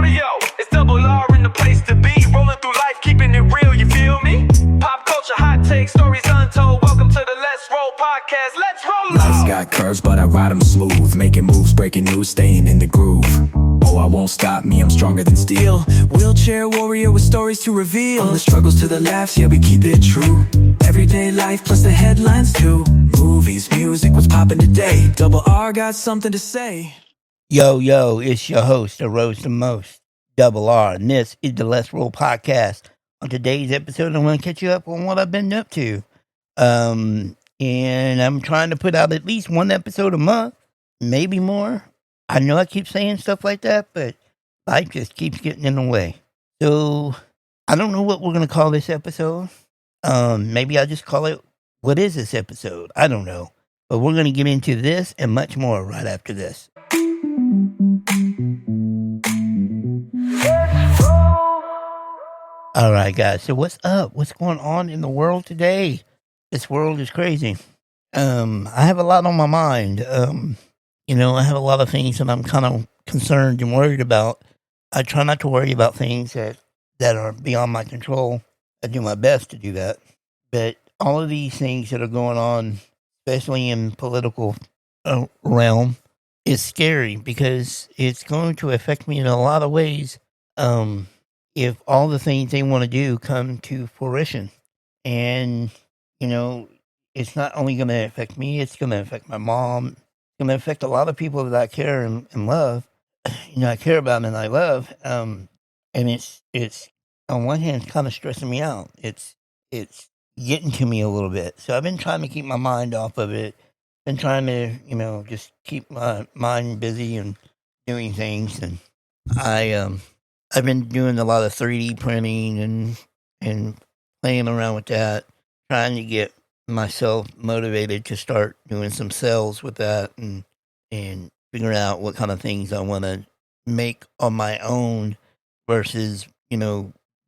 stereo. It's double R in the place to be. Rolling through life, keeping it real, you feel me? Pop culture, hot takes, stories untold. Welcome to the Let's Roll podcast. Let's roll. Life's got curves, but I ride them smooth. Making moves, breaking news, staying in the groove. Oh, I won't stop me, I'm stronger than steel. Wheelchair warrior with stories to reveal. All the struggles to the laughs, yeah, we keep it true. Everyday life plus the headlines too. Movies, music, what's poppin' today. Double R got something to say. Yo, it's your host, the Rose the Most, Double R, and this is the Let's Roll podcast. On today's episode, I'm going to catch you up on what I've been up to. And I'm trying to put out at least one episode a month, maybe more. I know I keep saying stuff like that, but life just keeps getting in the way. So, I don't know what we're going to call this episode. Maybe I'll just call it, what is this episode? I don't know. But we're going to get into this and much more right after this. All right, guys. So what's up? What's going on in the world today? This world is crazy. I have a lot on my mind. I have a lot of things that I'm kind of concerned and worried about. I try not to worry about things that are beyond my control. I do my best to do that. But all of these things that are going on, especially in political realm, is scary because it's going to affect me in a lot of ways. If all the things they want to do come to fruition. And, it's not only going to affect me, it's going to affect my mom. It's going to affect a lot of people that I care and love. I care about and I love. And it's on one hand, it's kind of stressing me out. It's getting to me a little bit. So I've been trying to keep my mind off of it. Been trying to, just keep my mind busy and doing things. And I've been doing a lot of 3D printing and playing around with that, trying to get myself motivated to start doing some sales with that and figuring out what kind of things I want to make on my own versus,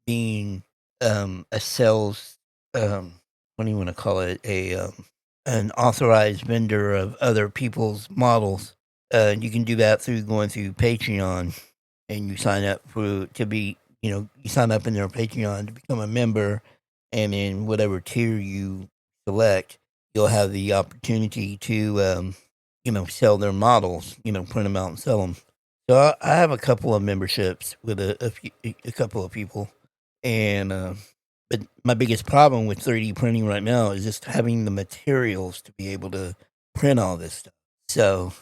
being a sales, what do you want to call it, an authorized vendor of other people's models. You can do that through going through Patreon. And you sign up you sign up in their Patreon to become a member, and in whatever tier you select, you'll have the opportunity to, sell their models, print them out and sell them. So I have a couple of memberships with a couple of people, and but my biggest problem with 3D printing right now is just having the materials to be able to print all this stuff. So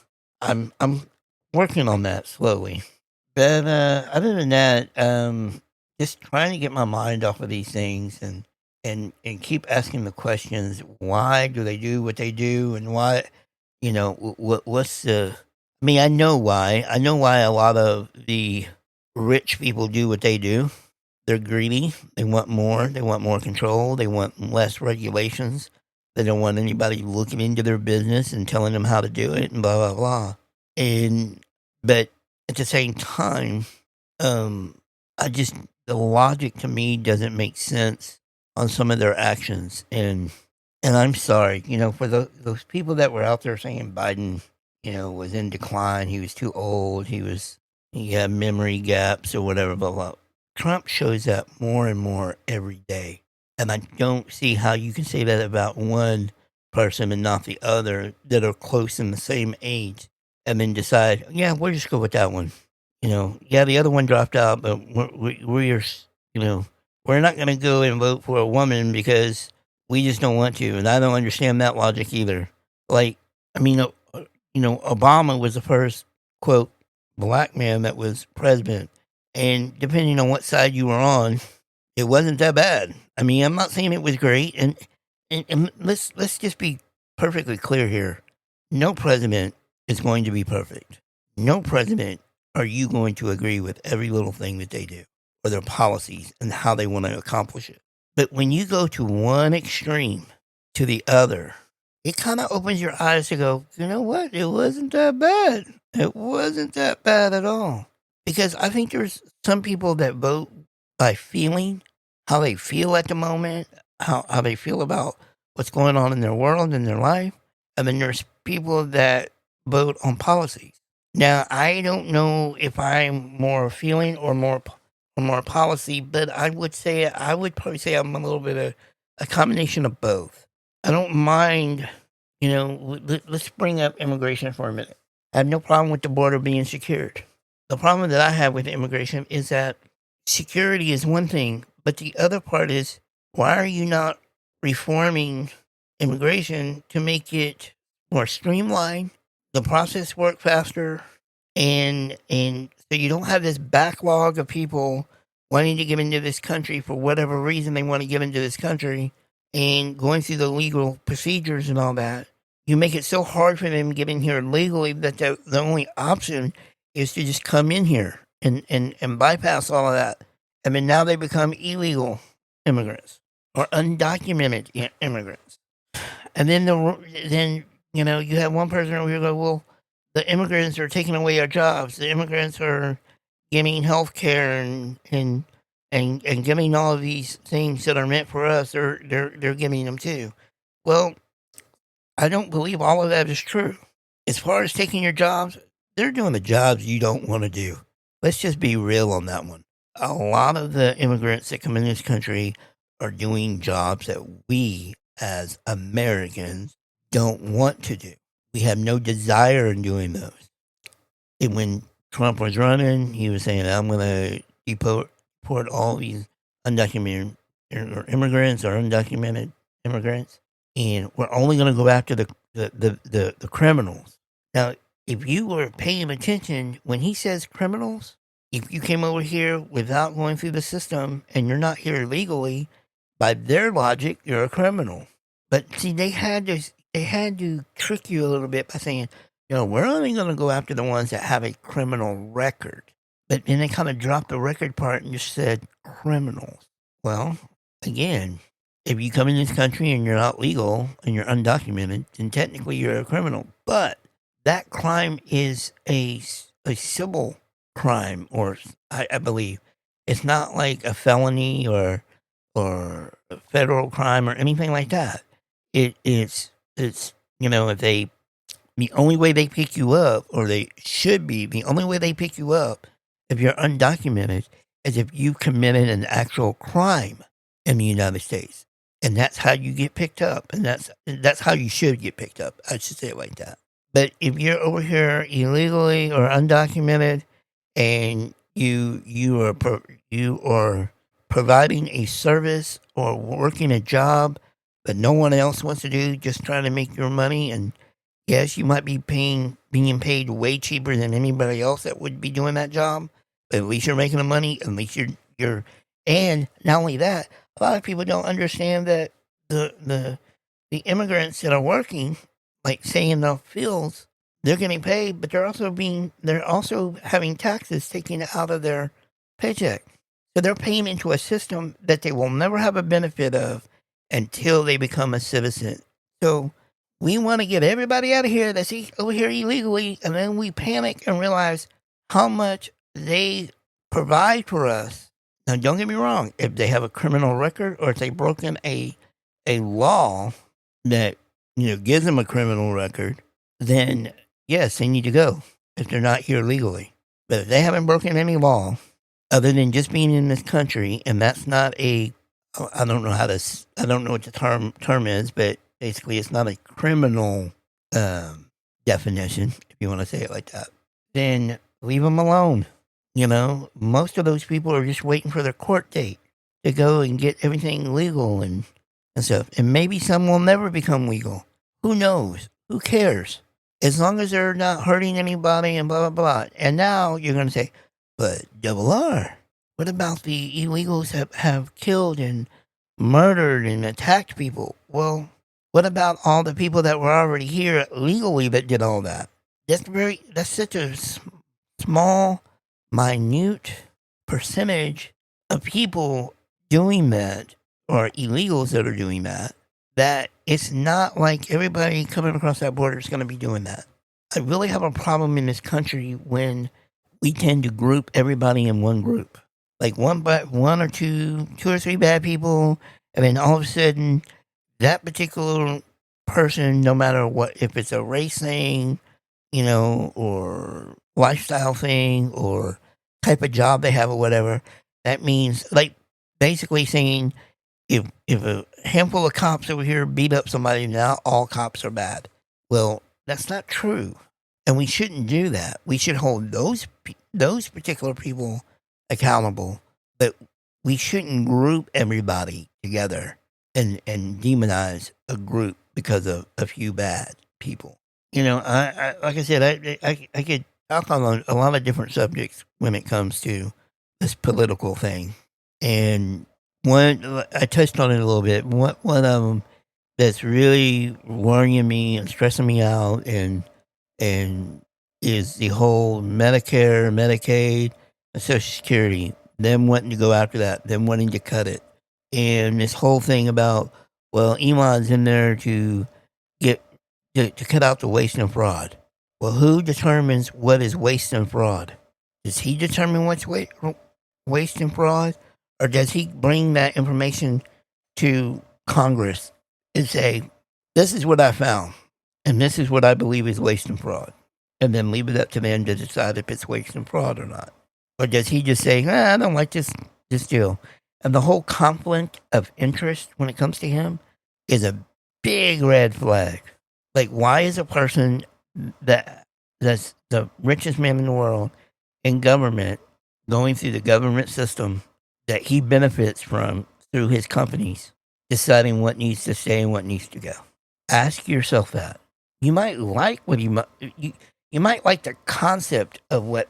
I'm working on that slowly. But other than that, just trying to get my mind off of these things and keep asking the questions: why do they do what they do, and why, what's the? I mean, I know why. I know why a lot of the rich people do what they do. They're greedy. They want more. They want more control. They want less regulations. They don't want anybody looking into their business and telling them how to do it, and blah blah blah. But at the same time, the logic to me doesn't make sense on some of their actions, and I'm sorry, for those people that were out there saying Biden, was in decline, he was too old, he had memory gaps or whatever, blah blah. Trump shows up more and more every day, and I don't see how you can say that about one person and not the other that are close in the same age. And then decide, yeah, we'll just go with that one. The other one dropped out, but we're not going to go and vote for a woman because we just don't want to. And I don't understand that logic either. Obama was the first, quote, black man that was president. And depending on what side you were on, it wasn't that bad. I mean, I'm not saying it was great. And let's just be perfectly clear here. No president is going to be perfect. No president are you going to agree with every little thing that they do or their policies and how they want to accomplish it. But when you go to one extreme to the other, it kind of opens your eyes to go, you know what? It wasn't that bad. It wasn't that bad at all. Because I think there's some people that vote by feeling, how they feel at the moment, how they feel about what's going on in their world, in their life. And then there's people that vote on policies. Now, I don't know if I'm more feeling or more policy, but I would probably say I'm a little bit of a combination of both. I don't mind, let's bring up immigration for a minute. I have no problem with the border being secured. The problem that I have with immigration is that security is one thing, but the other part is, why are you not reforming immigration to make it more streamlined, the process work faster, and so you don't have this backlog of people wanting to get into this country for whatever reason they want to get into this country and going through the legal procedures and all that. You make it so hard for them to get in here legally that the only option is to just come in here and bypass all of that. I mean, now they become illegal immigrants or undocumented immigrants. And then you have one person over here go, well, the immigrants are taking away our jobs. The immigrants are giving health care and giving all of these things that are meant for us. They're giving them too. Well, I don't believe all of that is true. As far as taking your jobs, they're doing the jobs you don't want to do. Let's just be real on that one. A lot of the immigrants that come in this country are doing jobs that we as Americans don't want to do. We have no desire in doing those. And when Trump was running, he was saying, I'm going to deport all these undocumented immigrants or undocumented immigrants, and we're only going to go after the criminals. Now, if you were paying attention, when he says criminals, if you came over here without going through the system and you're not here legally, by their logic, you're a criminal. But see, they had to trick you a little bit by saying, we're only going to go after the ones that have a criminal record. But then they kind of dropped the record part and just said criminals. Well, again, if you come in this country and you're not legal and you're undocumented, then technically you're a criminal. But that crime is a civil crime, or I believe. It's not like a felony or a federal crime or anything like that. It's if the only way they pick you up, or they should be, the only way they pick you up if you're undocumented is if you committed an actual crime in the United States. And that's how you get picked up. And that's how you should get picked up. I should say it like that. But if you're over here illegally or undocumented and you are providing a service or working a job that no one else wants to do, just trying to make your money, and yes, you might be being paid way cheaper than anybody else that would be doing that job, but at least you're making the money. At least you're, and not only that, a lot of people don't understand that the immigrants that are working, like say in the fields, they're getting paid, but they're also having taxes taken out of their paycheck. So they're paying into a system that they will never have a benefit of until they become a citizen. So we want to get everybody out of here that's over here illegally, and then we panic and realize how much they provide for us. Now, don't get me wrong. If they have a criminal record or if they've broken a law that gives them a criminal record, then yes, they need to go if they're not here legally. But if they haven't broken any law other than just being in this country, and that's not I don't know what the term is, but basically it's not a criminal definition, if you want to say it like that, then leave them alone. Most of those people are just waiting for their court date to go and get everything legal and stuff. And maybe some will never become legal. Who knows? Who cares? As long as they're not hurting anybody and blah, blah, blah. And now you're going to say, but Double R, what about the illegals that have killed and murdered and attacked people? Well, what about all the people that were already here legally that did all that? That's such a small, minute percentage of people doing that, or illegals that are doing that it's not like everybody coming across that border is going to be doing that. I really have a problem in this country when we tend to group everybody in one group. Like one or two or three bad people, and then all of a sudden that particular person, no matter what, if it's a race thing, or lifestyle thing or type of job they have or whatever. That means, like, basically saying if a handful of cops over here beat up somebody, now all cops are bad. Well, that's not true, and we shouldn't do that. We should hold those particular people accountable, but we shouldn't group everybody together and demonize a group because of a few bad people. You know, I like I said, I could talk on a lot of different subjects when it comes to this political thing, and one I touched on it a little bit. One of them that's really worrying me and stressing me out, and is the whole Medicare, Medicaid, and Social Security. Them wanting to go after that, them wanting to cut it, and this whole thing about, well, Elon's in there to get to cut out the waste and fraud. Well, who determines what is waste and fraud? Does he determine what's waste and fraud, or does he bring that information to Congress and say, "This is what I found, and this is what I believe is waste and fraud," and then leave it up to them to decide if it's waste and fraud or not? Or does he just say, I don't like this deal? And the whole conflict of interest when it comes to him is a big red flag. Like, why is a person that's the richest man in the world in government, going through the government system that he benefits from through his companies, deciding what needs to stay and what needs to go? Ask yourself that. You might like you might like the concept of what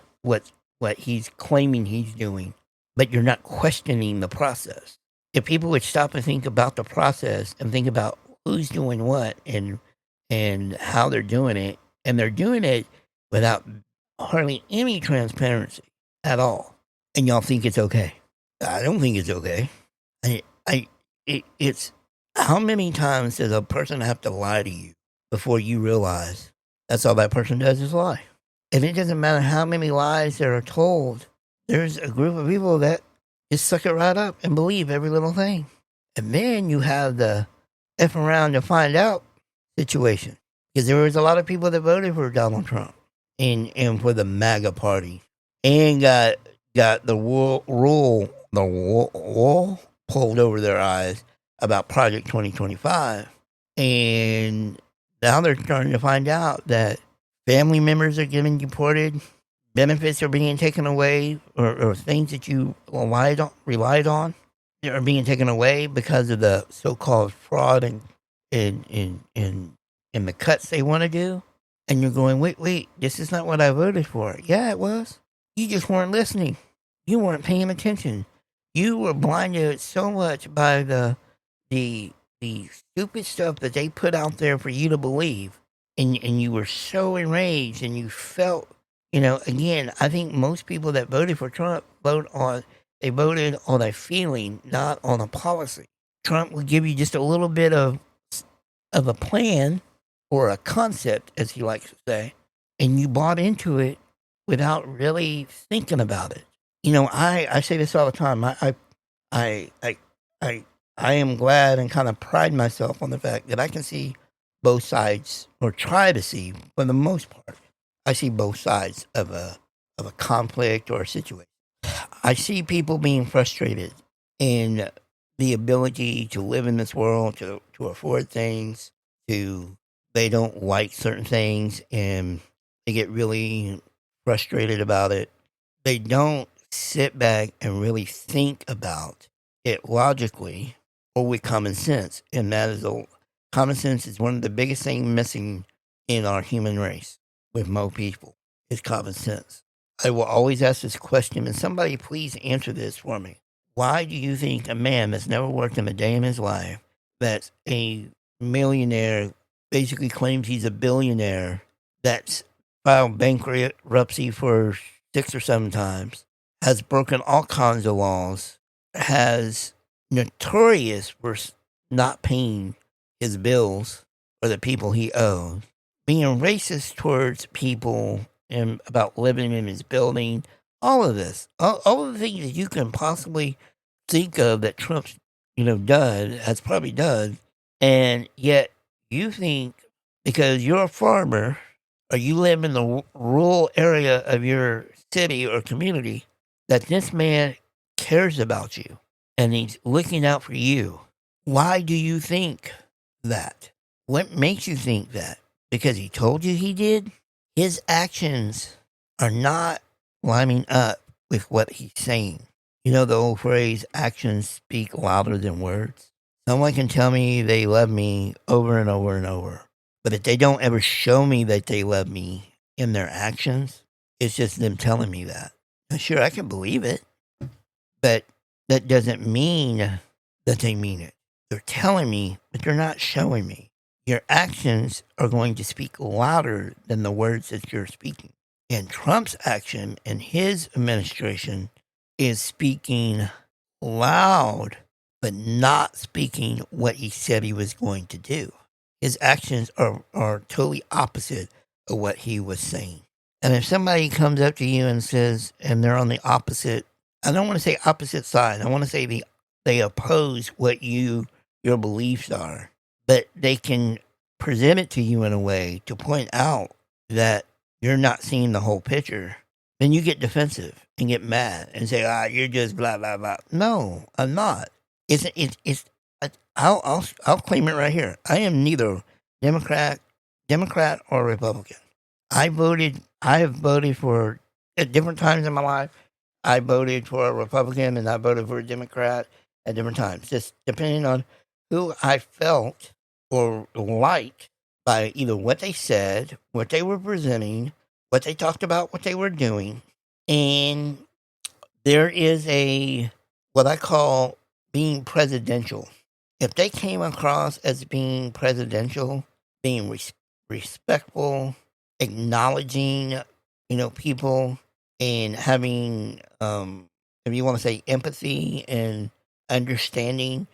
he's claiming he's doing, but you're not questioning the process. If people would stop and think about the process and think about who's doing what and how they're doing it, and they're doing it without hardly any transparency at all, and y'all think it's okay. I don't think it's okay. It's how many times does a person have to lie to you before you realize that's all that person does is lie? And it doesn't matter how many lies that are told. There's a group of people that just suck it right up and believe every little thing. And then you have the F around to find out situation. Because there was a lot of people that voted for Donald Trump and for the MAGA party, and got the wool pulled over their eyes about Project 2025. And now they're starting to find out that family members are getting deported, benefits are being taken away, or things that you relied on are being taken away because of the so-called fraud and the cuts they want to do. And you're going, wait, this is not what I voted for. Yeah, it was. You just weren't listening. You weren't paying attention. You were blinded so much by the stupid stuff that they put out there for you to believe. And you were so enraged, and you felt, again, I think most people that voted for Trump voted on a feeling, not on a policy. Trump would give you just a little bit of a plan or a concept, as he likes to say, and you bought into it without really thinking about it. I say this all the time. I am glad and kind of pride myself on the fact that I can see both sides, or try to see, for the most part. I see both sides of a conflict or a situation. I see people being frustrated in the ability to live in this world, to afford things, they don't like certain things, and they get really frustrated about it. They don't sit back and really think about it logically or with common sense, and that is common sense is one of the biggest things missing in our human race with most people, is common sense. I will always ask this question, and somebody please answer this for me. Why do you think a man that's never worked in a day in his life, that's a millionaire, basically claims he's a billionaire, that's filed bankruptcy for 6 or 7 times, has broken all kinds of laws, has notorious for not paying his bills or the people he owes, being racist towards people and about living in his building, all of this, all of the things that you can possibly think of that Trump's, has probably done, and yet you think because you're a farmer or you live in the rural area of your city or community, that this man cares about you and he's looking out for you. Why do you think that? What makes you think that? Because he told you he did? His actions are not lining up with what he's saying. You know the old phrase, actions speak louder than words? Someone can tell me they love me over and over and over. But if they don't ever show me that they love me in their actions, it's just them telling me that. Now, sure, I can believe it, but that doesn't mean that they mean it. They're telling me, but they're not showing me. Your actions are going to speak louder than the words that you're speaking. And Trump's action and his administration is speaking loud, but not speaking what he said he was going to do. His actions are totally opposite of what he was saying. And if somebody comes up to you and says, and they're on the opposite, I don't want to say opposite side, I want to say they oppose what your beliefs are, but they can present it to you in a way to point out that you're not seeing the whole picture, then you get defensive and get mad and say, you're just blah, blah, blah. No, I'm not. I'll claim it right here. I am neither Democrat or Republican. I have voted for, at different times in my life, I voted for a Republican and I voted for a Democrat at different times, just depending on who I felt or liked by either what they said, what they were presenting, what they talked about, what they were doing. And there is what I call being presidential. If they came across as being presidential, being respectful, acknowledging, people, and having, if you want to say, empathy and understanding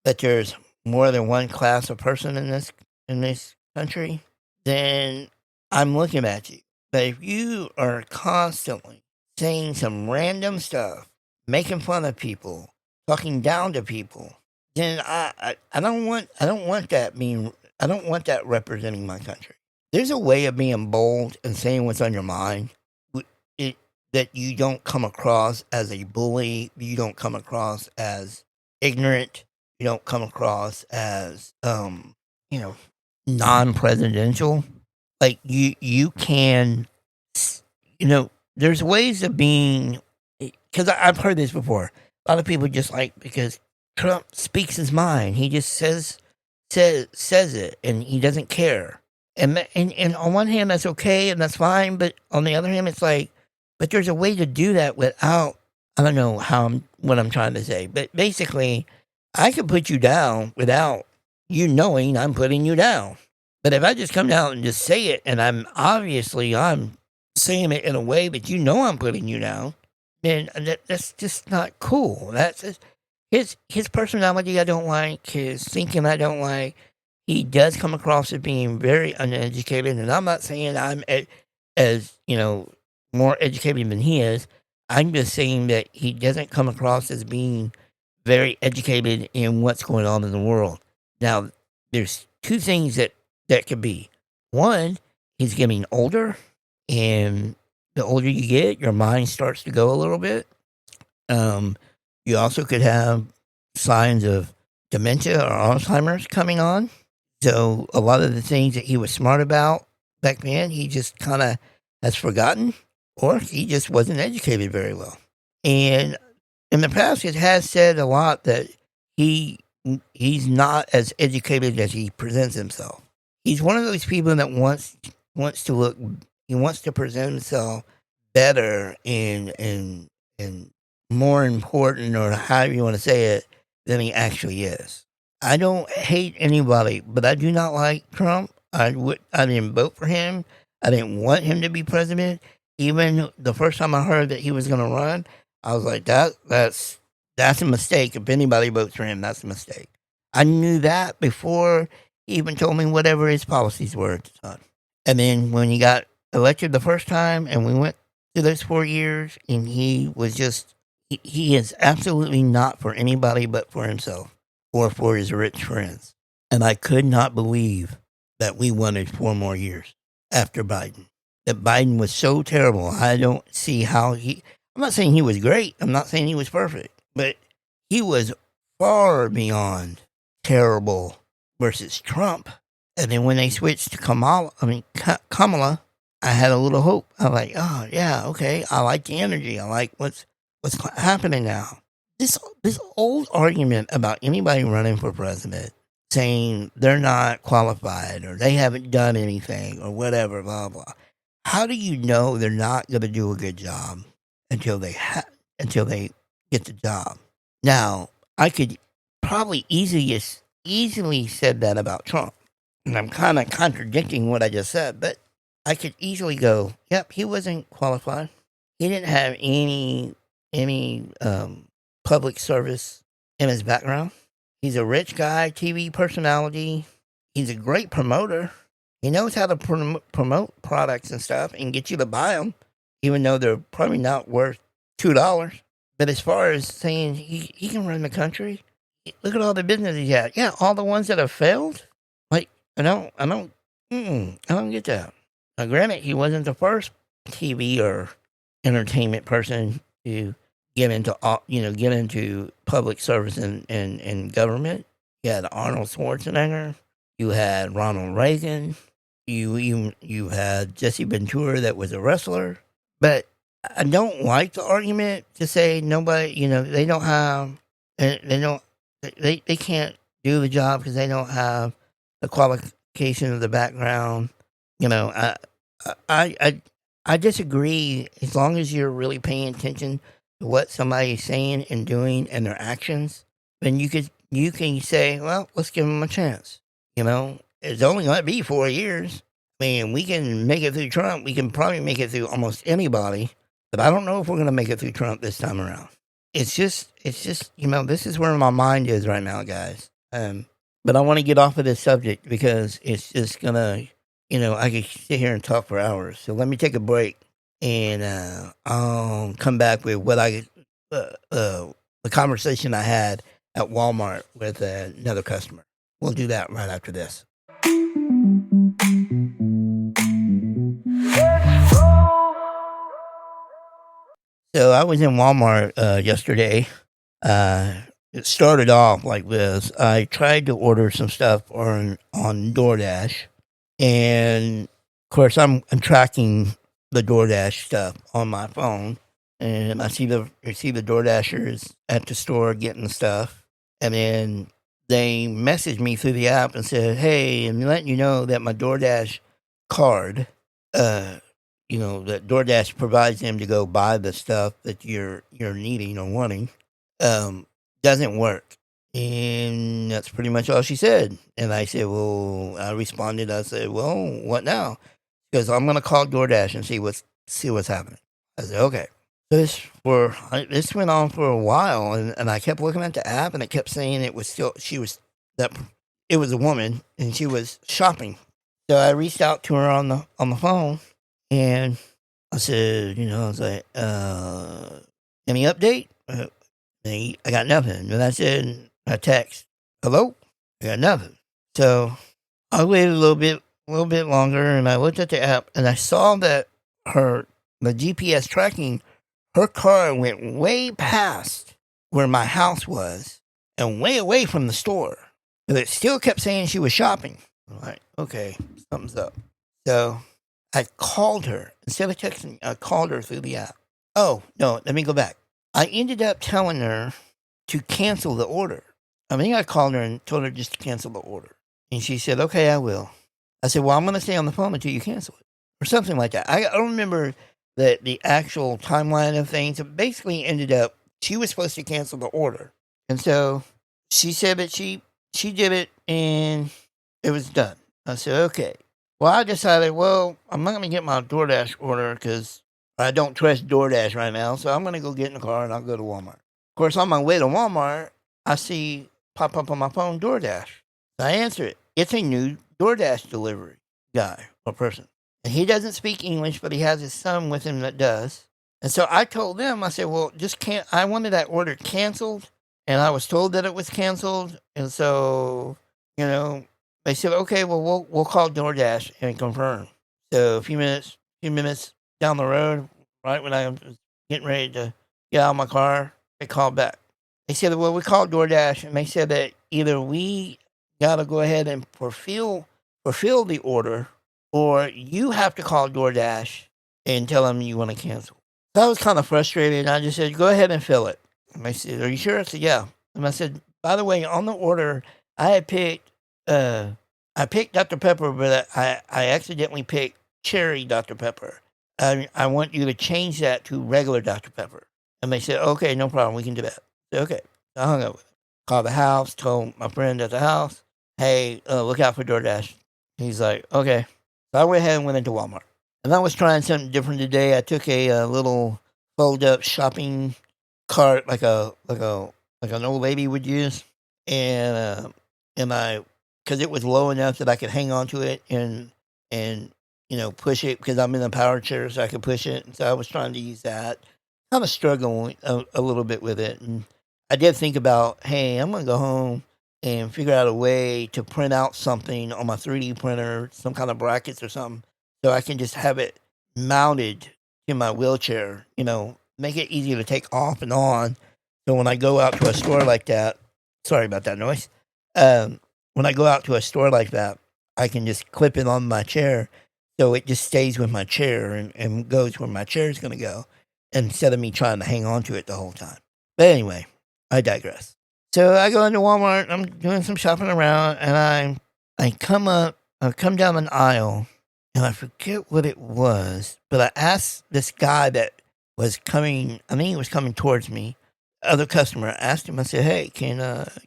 that there's more than one class of person in this country, then I'm looking at you. But if you are constantly saying some random stuff, making fun of people, talking down to people, then I don't want that representing my country. There's a way of being bold and saying what's on your mind, that you don't come across as a bully, you don't come across as ignorant, you don't come across as non-presidential. Like you can, there's ways of being, because I've heard this before. A lot of people just because Trump speaks his mind. He just says it, and he doesn't care. And on one hand, that's okay, and that's fine. But on the other hand, it's but there's a way to do that without, I don't know what I'm trying to say. But basically, I can put you down without you knowing I'm putting you down. But if I just come down and just say it, and I'm saying it in a way that I'm putting you down, then that's just not cool. That's just, his personality I don't like, his thinking I don't like. He does come across as being very uneducated, and I'm not saying I'm as more educated than he is. I'm just saying that he doesn't come across as being very educated in what's going on in the world. Now, there's two things that could be. One, he's getting older, and the older you get, your mind starts to go a little bit. You also could have signs of dementia or Alzheimer's coming on. So a lot of the things that he was smart about back then, he just kind of has forgotten, or he just wasn't educated very well. And in the past, it has said a lot that he's not as educated as he presents himself. He's one of those people that wants to present himself better and more important, or however you want to say it, than he actually is. I don't hate anybody, but I do not like Trump. I didn't vote for him. I didn't want him to be president. Even the first time I heard that he was going to run, I was like, that's a mistake. If anybody votes for him, that's a mistake. I knew that before he even told me whatever his policies were at the time. And then when he got elected the first time, and we went through those 4 years, and he was just, he is absolutely not for anybody but for himself or for his rich friends. And I could not believe that we wanted 4 more years. after Biden. That Biden was so terrible. I don't see how I'm not saying he was great. I'm not saying he was perfect. But he was far beyond terrible versus Trump. And then when they switched to Kamala, I had a little hope. I was like, oh yeah, okay. I like the energy. I like what's happening now. This old argument about anybody running for president saying they're not qualified or they haven't done anything or whatever, blah blah. How do you know they're not going to do a good job until they get the job? Now, I could probably easily said that about Trump, and I'm kind of contradicting what I just said, but I could easily go, yep, he wasn't qualified. He didn't have any public service in his background. He's a rich guy, TV personality. He's a great promoter. He knows how to promote products and stuff and get you to buy them, even though they're probably not worth $2. But as far as saying he can run the country, look at all the businesses he had. Yeah, all the ones that have failed. Like I don't get that. Now, granted, he wasn't the first TV or entertainment person to get into public service and government. You had Arnold Schwarzenegger. You had Ronald Reagan. You had Jesse Ventura that was a wrestler. But I don't like the argument to say nobody, they don't have, they can't do the job because they don't have the qualification of the background. I disagree. As long as you're really paying attention to what somebody's saying and doing and their actions, then you can say, well, let's give them a chance. It's only going to be 4 years. I mean, we can make it through Trump. We can probably make it through almost anybody, but I don't know if we're going to make it through Trump this time around. It's just, this is where my mind is right now, guys. But I want to get off of this subject because it's just going to, I could sit here and talk for hours. So let me take a break and I'll come back with what the conversation I had at Walmart with another customer. We'll do that right after this. So I was in Walmart yesterday. It started off like this. I tried to order some stuff on DoorDash, and of course I'm tracking the DoorDash stuff on my phone, and I see the DoorDashers at the store getting stuff, and then they messaged me through the app and said, "Hey, I'm letting you know that my DoorDash card, that DoorDash provides them to go buy the stuff that you're needing or wanting, doesn't work." And that's pretty much all she said. And I said, I said, well, what now? Because I'm gonna call DoorDash and see what's happening. I said, okay. This went on for a while, and I kept looking at the app, and it kept saying it was a woman, and she was shopping. So I reached out to her on the phone, and I said, I was like, any update? I got nothing. And I said, I text, hello? I got nothing. So I waited a little bit longer, and I looked at the app, and I saw that the GPS tracking, her car went way past where my house was and way away from the store. But it still kept saying she was shopping. I'm like, okay, something's up. So I called her. Instead of texting, I called her through the app. Oh, no, let me go back. I ended up telling her to cancel the order. I called her and told her just to cancel the order. And she said, okay, I will. I said, well, I'm going to stay on the phone until you cancel it. Or something like that. I don't remember the actual timeline of things. It basically ended up, she was supposed to cancel the order. And so she said that she did it and it was done. I said, okay. Well, I decided, I'm not going to get my DoorDash order because I don't trust DoorDash right now. So I'm going to go get in the car and I'll go to Walmart. Of course, on my way to Walmart, I see pop up on my phone DoorDash. So I answer it. It's a new DoorDash delivery guy or person. And he doesn't speak English, but he has his son with him that does. And so I told them, I said, I wanted that order canceled. And I was told that it was canceled. And so, they said, okay, we'll call DoorDash and confirm. So a few minutes down the road, right when I was getting ready to get out of my car, they called back. They said, well, we called DoorDash, and they said that either we got to go ahead and fulfill the order, or you have to call DoorDash and tell them you want to cancel. So I was kind of frustrated. I just said, go ahead and fill it. And they said, are you sure? I said, yeah. And I said, by the way, on the order, I picked Dr. Pepper, but I accidentally picked cherry Dr. Pepper. I want you to change that to regular Dr. Pepper. And they said, okay, no problem. We can do that. I said, okay. So I hung up with it. Called the house, told my friend at the house, hey, look out for DoorDash. He's like, okay. So I went ahead and went into Walmart. And I was trying something different today. I took a little fold-up shopping cart, like an old lady would use, and I, because it was low enough that I could hang on to it and push it, because I'm in a power chair, so I could push it. And so I was trying to use that. Kind of struggling a little bit with it, and I did think about, hey, I'm gonna go home and figure out a way to print out something on my 3D printer, some kind of brackets or something, so I can just have it mounted in my wheelchair, make it easier to take off and on. So when I go out to a store like that, sorry about that noise. When I go out to a store like that, I can just clip it on my chair, so it just stays with my chair and goes where my chair is going to go, instead of me trying to hang on to it the whole time. But anyway, I digress. So I go into Walmart, I'm doing some shopping around, and I come down an aisle, and I forget what it was, but I asked this guy that was coming, I think he was coming towards me, other customer. I asked him, I said, hey, can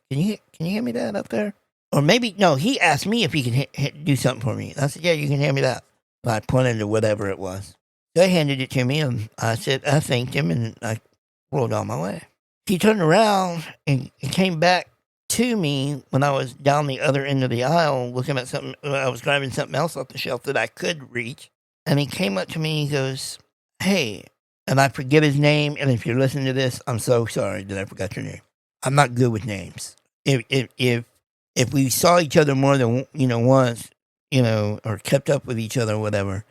you hand me that up there? Or maybe, no, he asked me if he can do something for me. I said, yeah, you can hand me that. And I pointed to whatever it was. So he handed it to me, and I said, I thanked him, and I rolled on my way. He turned around and came back to me when I was down the other end of the aisle looking at something. I was grabbing something else off the shelf that I could reach. And he came up to me and he goes, hey, and I forget his name. And if you're listening to this, I'm so sorry that I forgot your name. I'm not good with names. If we saw each other more than, once, or kept up with each other or whatever,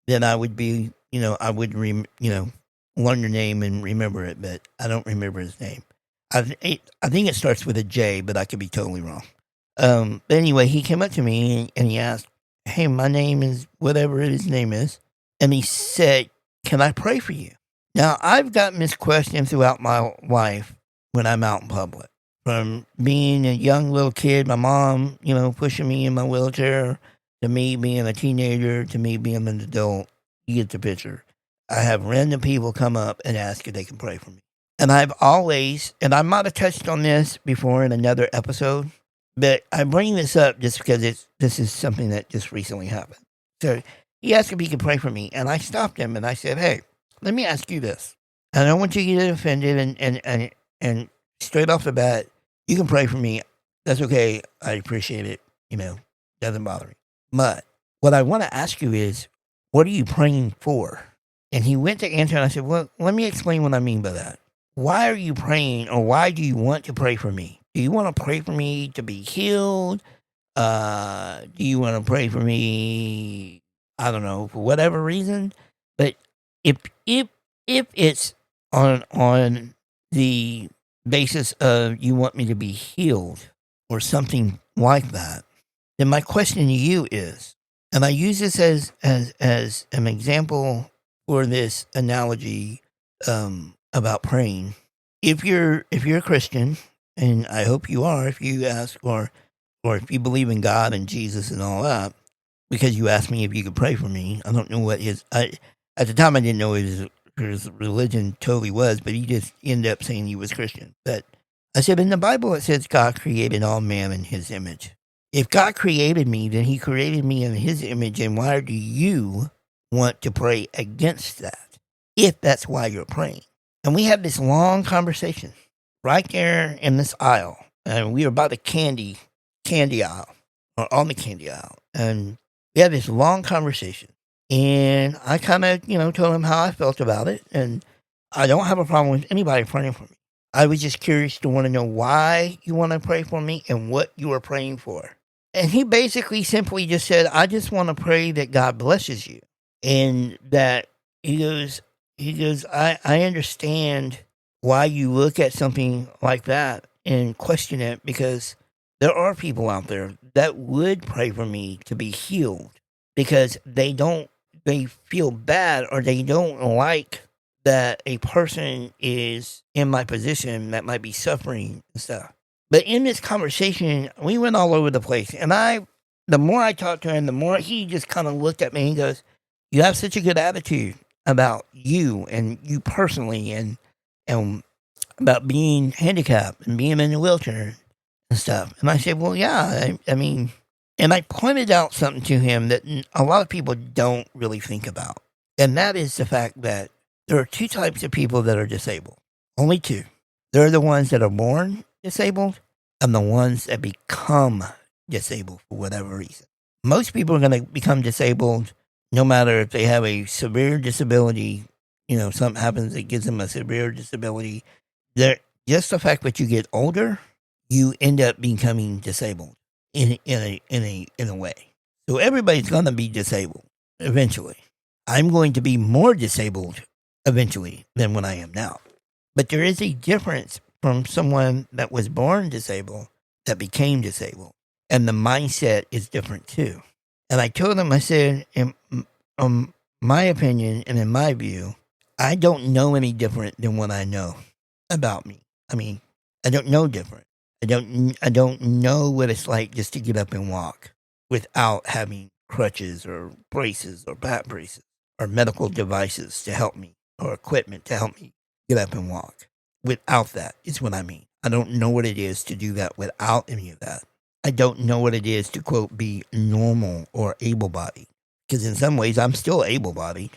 then I would be, I would, learn your name and remember it, but I don't remember his name. I think it starts with a J, but I could be totally wrong. But anyway, he came up to me and he asked, hey, my name is whatever his name is. And he said, can I pray for you? Now, I've gotten this question throughout my life when I'm out in public. From being a young little kid, my mom, pushing me in my wheelchair, to me being a teenager, to me being an adult. You get the picture. I have random people come up and ask if they can pray for me. And I've always, and I might have touched on this before in another episode, but I bring this up just because this is something that just recently happened. So he asked if he could pray for me, and I stopped him and I said, hey, let me ask you this. I don't want you to get offended, and straight off the bat, you can pray for me. That's okay. I appreciate it. Doesn't bother me. But what I want to ask you is, what are you praying for? And he went to answer, and I said, well, let me explain what I mean by that. Why are you praying, or why do you want to pray for me? Do you want to pray for me to be healed? Do you want to pray for me, I don't know, for whatever reason? But if it's on the basis of you want me to be healed or something like that, then my question to you is, and I use this as an example for this analogy about praying. If you're a Christian, and I hope you are, if you ask, or if you believe in God and Jesus and all that, because you asked me if you could pray for me. I don't know what at the time I didn't know what his religion totally was, but he just ended up saying he was Christian. But I said, in the Bible it says God created all man in his image. If God created me, then he created me in his image, and why do you want to pray against that, if that's why you're praying? And we had this long conversation right there in this aisle, and we were by the candy aisle, or on the candy aisle, and we had this long conversation, and I kind of, told him how I felt about it, and I don't have a problem with anybody praying for me. I was just curious to want to know why you want to pray for me and what you are praying for. And he basically simply just said, I just want to pray that God blesses you. And that he goes, I understand why you look at something like that and question it, because there are people out there that would pray for me to be healed because they feel bad, or they don't like that a person is in my position that might be suffering and stuff. But in this conversation, we went all over the place. And the more I talked to him, the more he just kind of looked at me and goes, you have such a good attitude about you and you personally, and about being handicapped and being in a wheelchair and stuff. And I said, well, yeah, I mean, and I pointed out something to him that a lot of people don't really think about. And that is the fact that there are two types of people that are disabled. Only two. There are the ones that are born disabled and the ones that become disabled for whatever reason. Most people are going to become disabled no matter if they have a severe disability, something happens that gives them a severe disability. Just the fact that you get older, you end up becoming disabled in a way. So everybody's going to be disabled eventually. I'm going to be more disabled eventually than what I am now. But there is a difference from someone that was born disabled that became disabled. And the mindset is different too. And I told him, I said, in my opinion and in my view, I don't know any different than what I know about me. I mean, I don't know different. I don't know what it's like just to get up and walk without having crutches or braces or back braces or medical devices to help me or equipment to help me get up and walk. Without that is what I mean. I don't know what it is to do that without any of that. I don't know what it is to, quote, be normal or able-bodied. Because in some ways, I'm still able-bodied.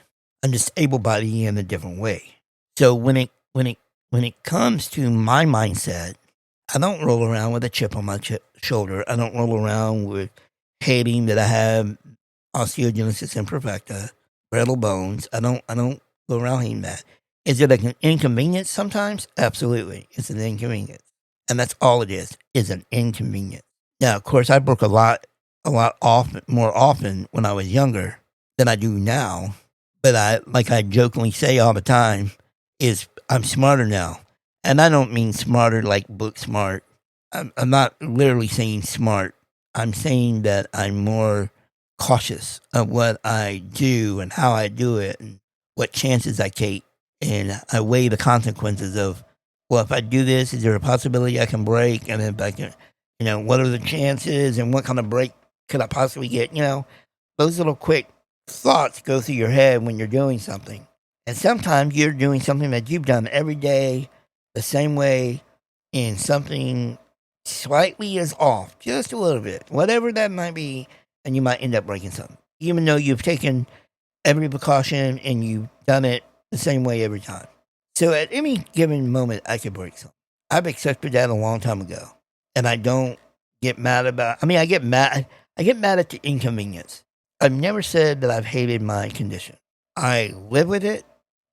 I'm just able-bodied in a different way. So when it comes to my mindset, I don't roll around with a chip on my shoulder. I don't roll around with hating that I have osteogenesis imperfecta, brittle bones. I don't go around hating that. Is it an inconvenience sometimes? Absolutely. It's an inconvenience. And that's all it is an inconvenience. Now, of course, I broke a lot more often when I was younger than I do now. But like I jokingly say all the time, is I'm smarter now. And I don't mean smarter like book smart. I'm not literally saying smart. I'm saying that I'm more cautious of what I do and how I do it and what chances I take. And I weigh the consequences of, well, if I do this, is there a possibility I can break? And if I can, what are the chances and what kind of break could I possibly get? Those little quick thoughts go through your head when you're doing something. And sometimes you're doing something that you've done every day the same way, and something slightly is off, just a little bit, whatever that might be, and you might end up breaking something. Even though you've taken every precaution and you've done it the same way every time. So at any given moment, I could break something. I've accepted that a long time ago. And I don't get mad about, I get mad at the inconvenience. I've never said that I've hated my condition. I live with it,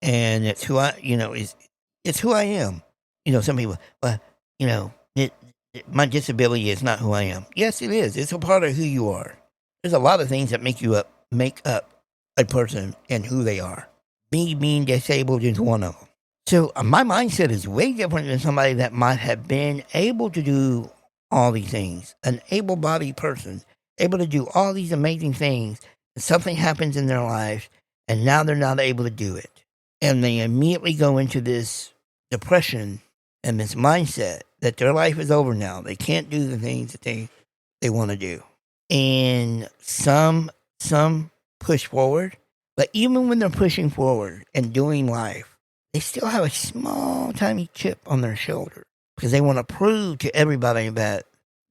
and it's who it's who I am. Some people, my disability is not who I am. Yes, it is. It's a part of who you are. There's a lot of things that make up a person and who they are. Me being disabled is one of them. So my mindset is way different than somebody that might have been able to do all these things. An able-bodied person, able to do all these amazing things, and something happens in their life, and now they're not able to do it. And they immediately go into this depression and this mindset that their life is over now. They can't do the things that they want to do. And some push forward, but even when they're pushing forward and doing life, they still have a small, tiny chip on their shoulder because they want to prove to everybody that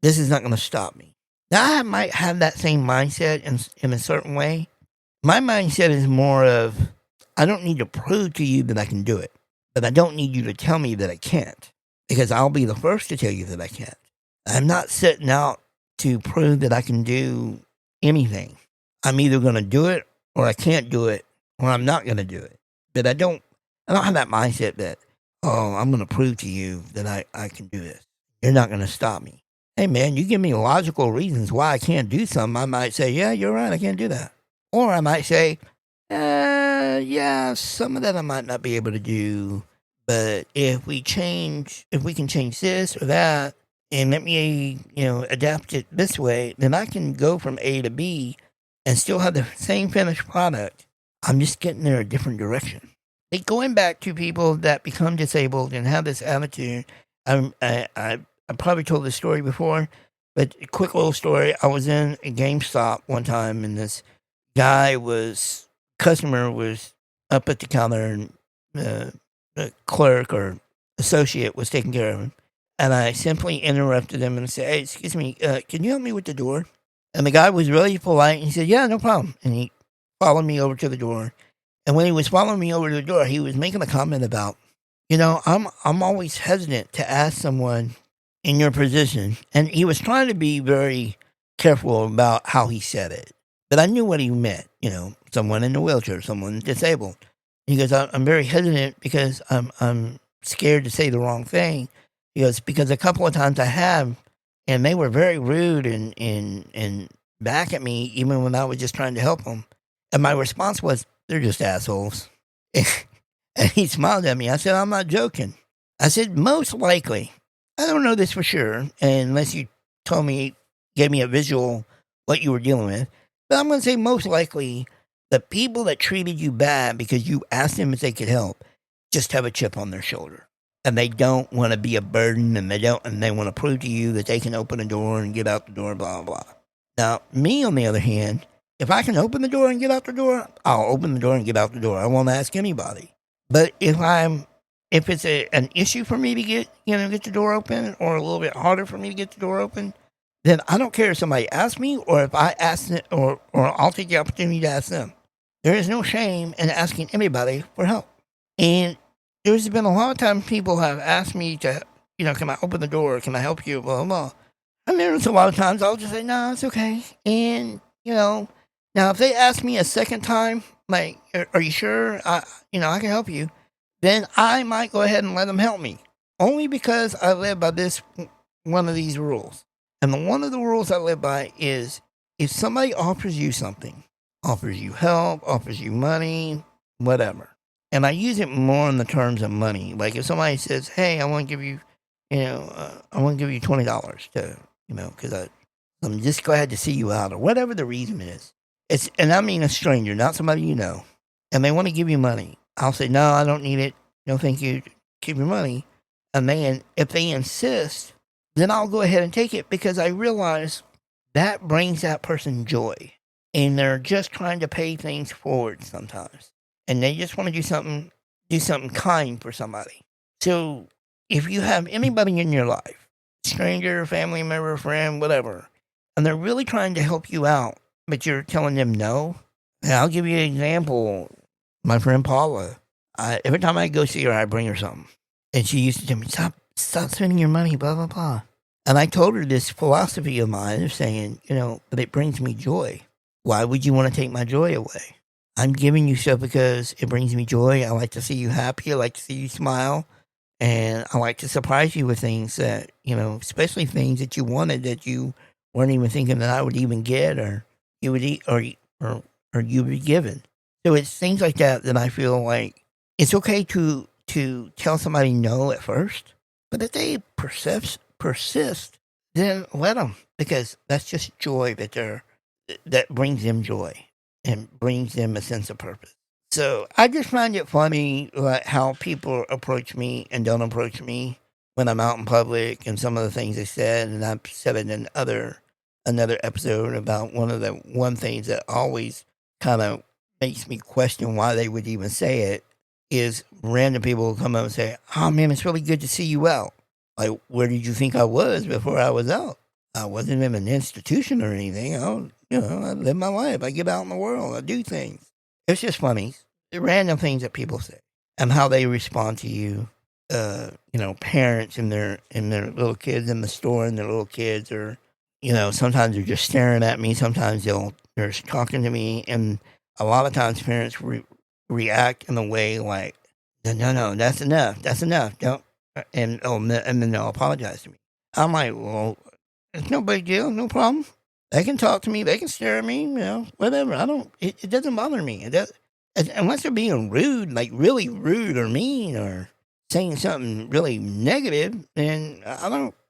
this is not going to stop me. Now, I might have that same mindset in a certain way. My mindset is more of, I don't need to prove to you that I can do it, but I don't need you to tell me that I can't, because I'll be the first to tell you that I can't. I'm not setting out to prove that I can do anything. I'm either going to do it or I can't do it, or I'm not going to do it. But I don't have that mindset that, I'm going to prove to you that I can do this. You're not going to stop me. hey man, you give me logical reasons why I can't do something, I might say, yeah, you're right, I can't do that. Or I might say, yeah, some of that I might not be able to do, but if we can change this or that, and let me, adapt it this way, then I can go from A to B and still have the same finished product. I'm just getting there a different direction. Like going back to people that become disabled and have this attitude, I probably told this story before, but a quick little story. I was in a GameStop one time, and this customer was up at the counter, and the clerk or associate was taking care of him. And I simply interrupted him and said, hey, excuse me, can you help me with the door? And the guy was really polite, and he said, yeah, no problem. And he followed me over to the door. And when he was following me over to the door, he was making a comment about, I'm always hesitant to ask someone in your position. And he was trying to be very careful about how he said it. But I knew what he meant, someone in a wheelchair, someone disabled. He goes, I'm very hesitant because I'm scared to say the wrong thing. He goes, because a couple of times I have, and they were very rude and back at me, even when I was just trying to help them. And my response was, they're just assholes. And he smiled at me. I said, I'm not joking. I said, most likely, I don't know this for sure, unless you gave me a visual what you were dealing with. But I'm going to say most likely the people that treated you bad because you asked them if they could help just have a chip on their shoulder. And they don't want to be a burden, and they want to prove to you that they can open a door and get out the door, blah, blah. Now, me, on the other hand, if I can open the door and get out the door, I'll open the door and get out the door. I won't ask anybody. But if it's an issue for me to get the door open, or a little bit harder for me to get the door open, then I don't care if somebody asks me, or if I ask them, or I'll take the opportunity to ask them. There is no shame in asking anybody for help. And there's been a lot of times people have asked me to, can I open the door? Can I help you? Blah, blah. And there's a lot of times I'll just say, no, it's okay. And, now if they ask me a second time, like, are you sure I can help you? Then I might go ahead and let them help me. Only because I live by one of these rules. And one of the rules I live by is if somebody offers you something, offers you help, offers you money, whatever. And I use it more in the terms of money. Like if somebody says, hey, I want to give you, $20 to, because I'm just glad to see you out, or whatever the reason is. And I mean a stranger, not somebody you know. And they want to give you money. I'll say, no, I don't need it. No, thank you. Keep your money. And then if they insist, then I'll go ahead and take it, because I realize that brings that person joy. And they're just trying to pay things forward sometimes. And they just want to do something kind for somebody. So if you have anybody in your life, stranger, family member, friend, whatever, and they're really trying to help you out, but you're telling them no, and I'll give you an example. My friend Paula, every time I go see her, I bring her something. And she used to tell me, stop spending your money, blah, blah, blah. And I told her this philosophy of mine of saying, but it brings me joy. Why would you want to take my joy away? I'm giving you stuff because it brings me joy. I like to see you happy. I like to see you smile. And I like to surprise you with things that, especially things that you wanted that you weren't even thinking that I would even get, or you would eat, or you would be given. So it's things like that I feel like it's okay to tell somebody no at first. But if they persist, then let them, because that's just joy that brings them joy and brings them a sense of purpose. So I just find it funny like how people approach me and don't approach me when I'm out in public, and some of the things they said. And I've said it in another episode about one things that always kind of makes me question why they would even say it is random people will come up and say, oh man, it's really good to see you out. Like, where did you think I was before I was out? I wasn't in an institution or anything. I live my life. I get out in the world. I do things. It's just funny. The random things that people say and how they respond to you. Parents and their little kids in the store, and their little kids are, sometimes they're just staring at me. Sometimes they're talking to me. And a lot of times parents react in a way like, no, that's enough. That's enough. Don't. And then they'll apologize to me. I'm like, well, It's no big deal, no problem. They can talk to me, they can stare at me, whatever. It doesn't bother me. Unless they're being rude, like really rude or mean or saying something really negative, then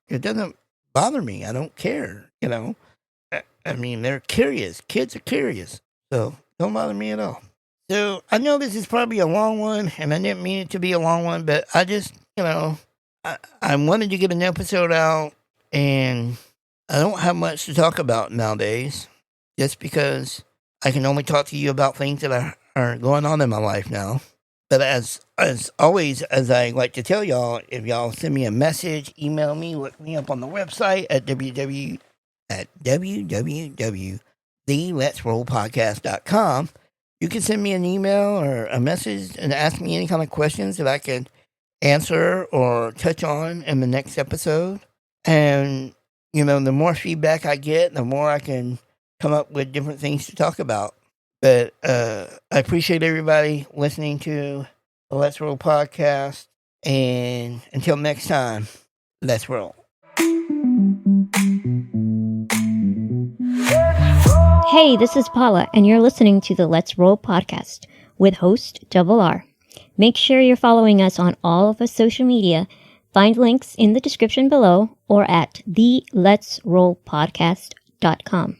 it doesn't bother me. I don't care, I mean, they're curious. Kids are curious. So don't bother me at all. So I know this is probably a long one, and I didn't mean it to be a long one, but I just, I wanted to get an episode out, and I don't have much to talk about nowadays, just because I can only talk to you about things that are going on in my life now. But as always, as I like to tell y'all, if y'all send me a message, email me, look me up on the website at www.theletsrollpodcast.com. You can send me an email or a message and ask me any kind of questions that I can answer or touch on in the next episode. And, the more feedback I get, the more I can come up with different things to talk about. But I appreciate everybody listening to the Let's Roll podcast. And until next time, let's roll. Hey, this is Paula, and you're listening to the Let's Roll podcast with host Double R. Make sure you're following us on all of our social media. Find links in the description below or at theletsrollpodcast.com.